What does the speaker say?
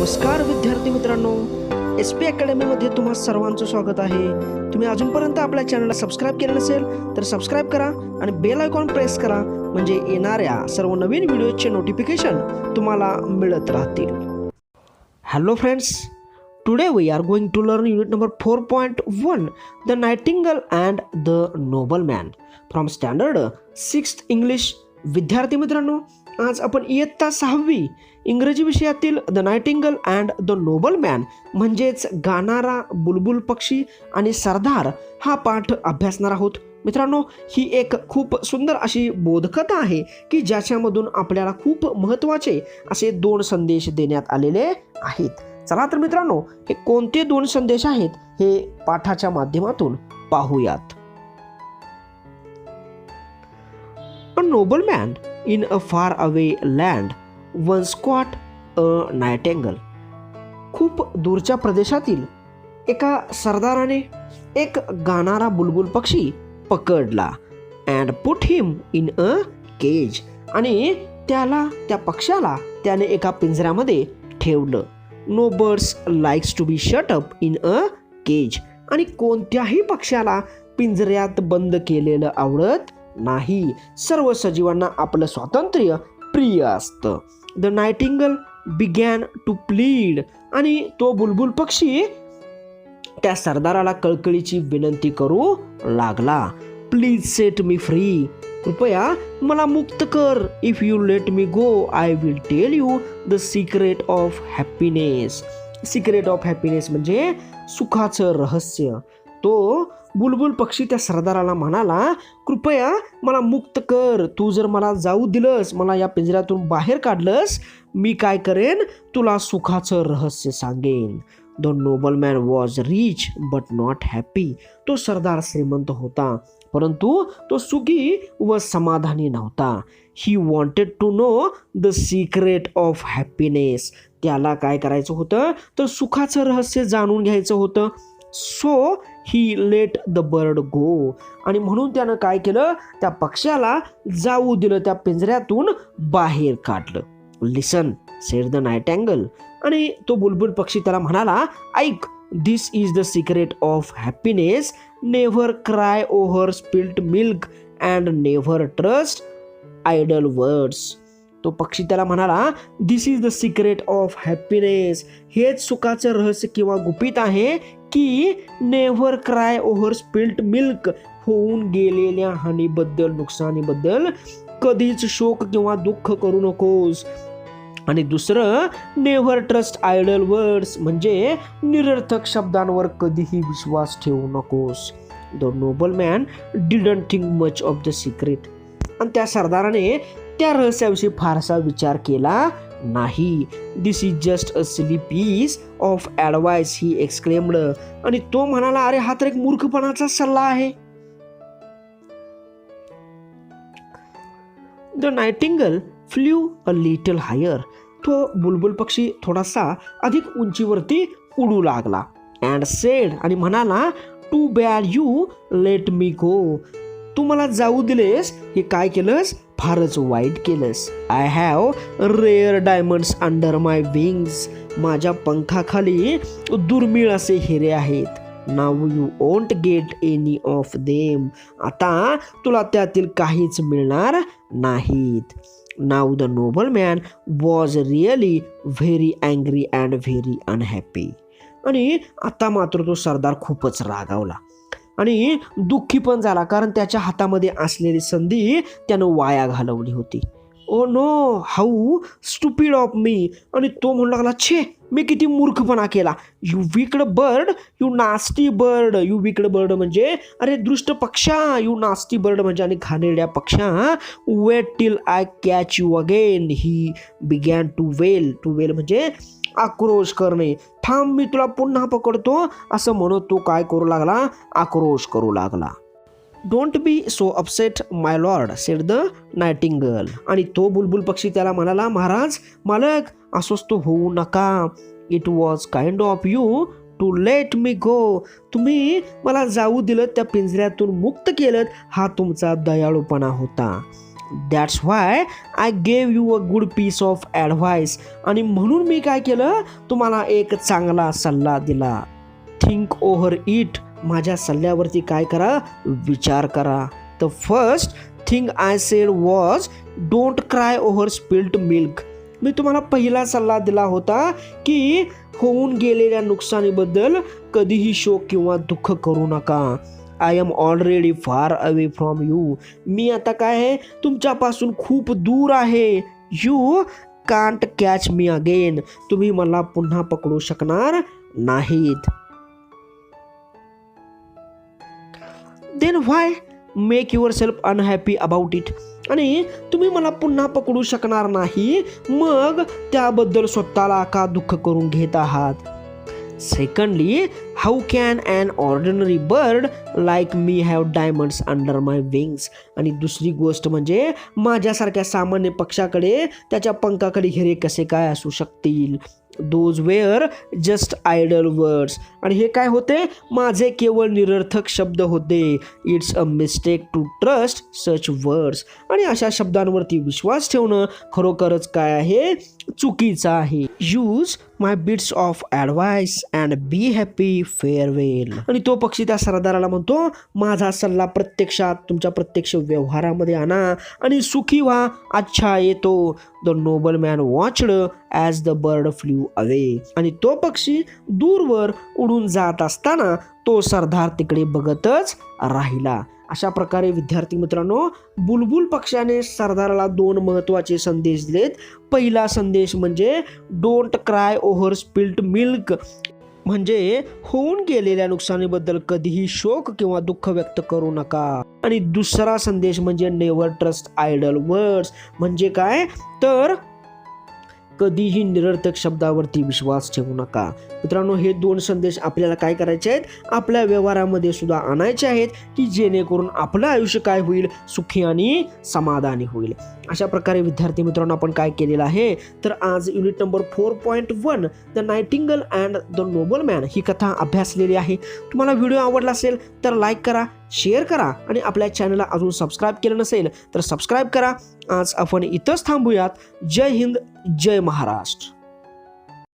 नमस्कार विद्यार्थी मित्रांनो, एस पी अकॅडमीमध्ये तुम्हा सर्वांचं स्वागत आहे. तुम्ही अजूनपर्यंत आपल्या चॅनलला सबस्क्राईब केलं नसेल तर सबस्क्राईब करा आणि बेल आयकॉन प्रेस करा, म्हणजे येणाऱ्या सर्व नवीन व्हिडिओचे नोटिफिकेशन तुम्हाला मिळत राहतील. Hello friends, today we are going to learn unit number 4.1 the nightingale and the nobleman from standard 6th English. विद्यार्थी मित्रांनो, आज आपण इयत्ता 6वी इंग्रजी विषयातील the nightingale and the nobleman म्हणजेच गाणारा बुलबुल पक्षी आणि सरदार हा पाठ अभ्यासणार आहोत. मित्रांनो, ही एक खूप सुंदर अशी बोधकथा आहे की ज्याच्यामधून आपल्याला खूप महत्त्वाचे असे 2 संदेश देण्यात आलेले आहेत. चला तर मित्रांनो, हे कोणते 2 संदेश आहेत हे पाठाच्या माध्यमातून पाहूयात. A nobleman in a far away land once caught a nightingale. खूप दूरच्या प्रदेशातील एका सरदाराने एक गाणारा बुलबुल पक्षी पकडला and put him in a cage. आणि त्या पक्षाला त्याने एका पिंजऱ्यामध्ये ठेवलं. No birds likes to be shut up in a cage. आणि कोणत्याही पक्ष्याला पिंजऱ्यात बंद केलेलं आवडत नाही. सर्व सजीवांना आपलं स्वातंत्र्य प्रिय असतं. The nightingale began to plead. आणि तो बुलबुल पक्षी त्या सरदाराला कळकळीची विनंती करू लागला. Please set me free. कृपया मला मुक्त कर. If you let me go I will tell you the secret of happiness. Secret of happiness म्हणजे सुखाचं रहस्य. तो बुलबुल पक्षी त्या सरदाराला म्हणाला, कृपया मला मुक्त कर. तू जर मला जाऊ दिलंस, मला या पिंजऱ्यातून बाहेर काढलंस, मी काय करेन, तुला सुखाचं रहस्य सांगेन. The nobleman was rich but not happy. तो सरदार श्रीमंत होता, परंतु तो सुखी व समाधानी नव्हता. He wanted to know the secret of happiness. त्याला काय करायचं होतं, तर सुखाचं रहस्य जाणून घ्यायचं होतं. So he let the bird go. आणि म्हणून त्यानं काय केलं, त्या पक्ष्याला जाऊ दिलं, त्या पिंजऱ्यातून बाहेर काढलं. Listen said the nightingale. आणि तो बुलबुल पक्षी त्याला म्हणाला, ऐक, this is the secret of happiness. Never cry over spilt milk and never trust idle words. तो पक्षी त्याला म्हणाला, this is the secret of happiness. हेच सुखाचं रहस्य किंवा गुपित आहे की never cry over spilt milk. होऊन गेलेल्या हानीबद्दल, नुकसानीबद्दल कधीच शोक किंवा दुःख करू नकोस. आणि दुसरं, नेव्हर ट्रस्ट आयडल वर्ड्स म्हणजे निरर्थक शब्दांवर कधीही विश्वास ठेवू नकोस. The nobleman didn't think much of the secret. आणि त्या सरदाराने त्या रहस्याविषयी फारसा विचार केला नाही. This is just a silly piece of advice, he exclaimed. आणि तो म्हणाला, अरे हा तर एक मूर्खपणाचा सल्ला आहे. The nightingale flew a little higher. तो बुलबुल पक्षी थोडासा अधिक उंचीवरती उडू लागला. अँड सेड, आणि म्हणाला, too bad you let me go. तू मला जाऊ दिलेस, हे काय केलंस, फारच वाईट केलंस. I have rare diamonds under my wings. माझ्या पंखाखाली दुर्मिळ असे हिरे आहेत. Now you won't get any of them. आता तुला त्यातील काहीच मिळणार नाहीत. Now the nobleman was really very angry and very unhappy. आणि आता मात्र तो सरदार खूपच रागावला आणि दुःखी पण झाला, कारण त्याच्या हातामध्ये असलेली संधी त्यानं वाया घालवली होती. Oh no, how stupid of me. आणि तो म्हणू लागला, छे, मी किती मूर्खपणा केला. You wicked bird, you nasty bird. You wicked bird म्हणजे अरे दृष्ट पक्षा. यू नास्टी बर्ड म्हणजे आणि घाणेरड्या पक्षा. Wait till I catch you again. He began to wail. To wail म्हणजे आक्रोश करणे. थांब, मी तुला पुन्हा पकडतो, असं म्हणत तो काय करू लागला, आक्रोश करू लागला. Don't be so upset my Lord sed the nightingale. आणि तो बुलबुल पक्षी त्याला म्हणाला, महाराज, मालक, अस्वस्थ होऊ नका. It was kind of you to let me go. तुम्ही मला जाऊ दिलं, त्या पिंजऱ्यातून मुक्त केलं, हा तुमचा दयाळूपणा होता. That's why I gave you a good piece of advice. आणि म्हणून मी काय केलं, तुम्हाला एक चांगला सल्ला दिला. Think over it. माझ्या सल्ल्यावरती काय करा, विचार करा. The first thing I said was don't cry over spilled milk. मी तुम्हाला पहिला सल्ला दिला होता की होऊन गेलेल्या नुकसानीबद्दल कधीही शोक किंवा दुःख करू नका. I am already far away from you. मी आता काय आहे, तुमच्यापासून खूप दूर आहे. You can't catch me again. तुम्ही मला पुन्हा पकडू शकणार नाहीत. Then why make yourself unhappy about it. आणि तुम्ही मला पुन्हा पकडू शकणार नाही, मग त्याबद्दल स्वतःला का दुःख करून घेत आहात. Secondly, how can an ordinary bird like me have diamonds under my wings. आणि दुसरी गोष्ट म्हणजे माझ्यासारख्या सामान्य पक्षाकडे त्याच्या पंखाकडे हिरे कसे काय असू शकतील. Those were just idle words. आणि हे काय होते, माझे केवळ निरर्थक शब्द होते. It's a mistake to trust such words. आणि अशा शब्दांवरती विश्वास ठेवणं खरोखरच काय आहे, चुकीचं आहे. Use my bits of advice and be happy farewell. आणि तो पक्षी त्या सरदाराला म्हणतो, माझा सल्ला प्रत्यक्षात तुमच्या प्रत्यक्ष व्यवहारामध्ये आणा आणि सुखी व्हा. अच्छा येतो. The Nobel man watched as the bird flew away. आणि तो पक्षी दूरवर उडून जात असताना तो सरदार तिकडे बघतच राहिला. अशा प्रकारे विद्यार्थी मित्रांनो, बुलबुल पक्षाने सरदाराला 2 महत्त्वाचे संदेश दिलेत. पहिला संदेश म्हणजे don't cry over spilled milk, म्हणजे होऊन गेलेल्या नुकसानीबद्दल कधीही शोक किंवा दुःख व्यक्त करू नका. आणि दुसरा संदेश म्हणजे नेव्हर ट्रस्ट आयडल वर्ड्स, म्हणजे काय तर कधीही निरर्थक शब्दावरती विश्वास ठेवू नका. मित्रांनो, हे 2 संदेश आपल्याला काय करायचे आहेत, आपल्या व्यवहारामध्ये सुद्धा आणायचे आहेत की जेणेकरून आपलं आयुष्य काय होईल, सुखी आणि समाधानी होईल. अशा प्रकारे विद्यार्थी मित्रांनो, आपण काय केलेलं आहे तर आज unit number 4.1 the nightingale and the Nobel man ही कथा अभ्यासलेली आहे. तुम्हाला व्हिडिओ आवडला असेल तर लाईक करा, शेअर करा आणि आपल्या चॅनलला अजून सबस्क्राईब केलं नसेल तर सबस्क्राईब करा. आज आपण इथंच थांबूयात. जय हिंद, जय महाराष्ट्र.